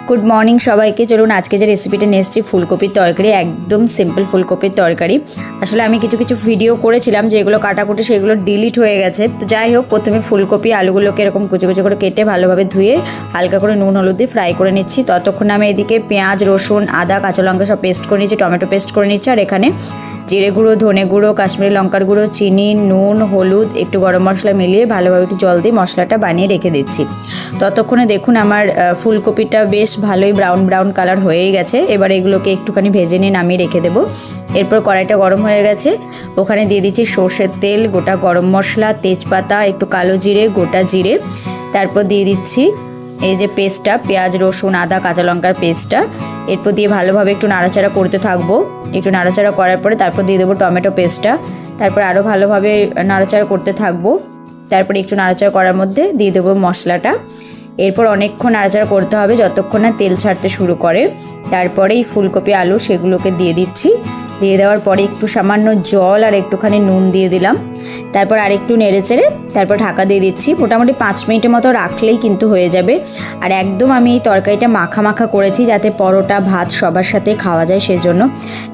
Good morning সবাইকে। চলুন আজকে যে রেসিপিটা নিয়ে এসেছি ফুলকপির তরকারি, একদম সিম্পল ফুলকপির তরকারি। আসলে আমি কিছু কিছু ভিডিও করেছিলাম যেগুলো কাটাকুটি, সেগুলো ডিলিট হয়ে গেছে। তো যাই হোক, প্রথমে ফুলকপি আলুগুলোকে এরকম কুচি কুচি করে কেটে ভালোভাবে ধুয়ে হালকা করে নুন হলুদ দিয়ে ফ্রাই করে নিচ্ছি। ততক্ষণ আমি এদিকে পেঁয়াজ রসুন আদা কাঁচা লঙ্কা সব পেস্ট করে নিচ্ছি, টমেটো পেস্ট করে নিচ্ছি। আর এখানে জিরে গুঁড়ো, ধনে গুঁড়ো, কাশ্মীরি লঙ্কার গুঁড়ো, চিনি, নুন, হলুদ, একটু গরম মশলা মিলিয়ে ভালোভাবে একটু জল দিয়ে মশলাটা বানিয়ে রেখে দিচ্ছি। ততক্ষণে দেখুন আমার ফুলকপিটা বেশ ভালোই ব্রাউন ব্রাউন কালার হয়েই গেছে। এবার এগুলোকে একটুখানি ভেজে নিয়ে নামিয়ে রেখে দেবো। এরপর কড়াইটা গরম হয়ে গেছে, ওখানে দিয়ে দিচ্ছি সর্ষের তেল, গোটা গরম মশলা, তেজপাতা, একটু কালো জিরে, গোটা জিরে। তারপর দিয়ে দিচ্ছি এই যে পেস্টটা, পেঁয়াজ রসুন আদা কাঁচা লঙ্কার পেস্টটা। এরপর দিয়ে ভালোভাবে একটু নাড়াচাড়া করতে থাকবো। একটু নাড়াচাড়া করার পরে তারপর দিয়ে দেবো টমেটো পেস্টটা। তারপর আরও ভালোভাবে নাড়াচাড়া করতে থাকবো। তারপরে একটু নাড়াচাড়া করার মধ্যে দিয়ে দেবো মশলাটা। এরপর অনেকক্ষণ নাড়াচাড়া করতে হবে যতক্ষণ না তেল ছাড়তে শুরু করে। তারপরে এই ফুলকপি আলু সেগুলোকে দিয়ে দিচ্ছি। দিয়ে দেওয়ার পরে একটু সামান্য জল আর একটুখানি নুন দিয়ে দিলাম। তারপর আরেকটু নেড়েচেড়ে তারপর ঢাকা দিয়ে দিচ্ছি। মোটামুটি 5 মিনিটের মতো রাখলেই কিন্তু হয়ে যাবে। আর একদম আমি এই তরকারিটা মাখা মাখা করেছি যাতে পরোটা ভাত সবার সাথে খাওয়া যায়, সেজন্য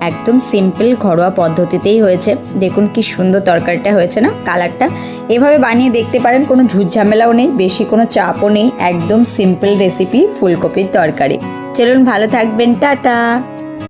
একদম সিম্পল ঘরোয়া পদ্ধতিতেই হয়েছে। দেখুন কি সুন্দর তরকারিটা হয়েছে না, কালারটা। এভাবে বানিয়ে দেখতে পারেন, কোনো ঝুটঝামেলাও নেই, বেশি কোনো চাপও নেই, একদম সিম্পল রেসিপি ফুলকপির তরকারি। চলুন ভালো থাকবেন, টাটা।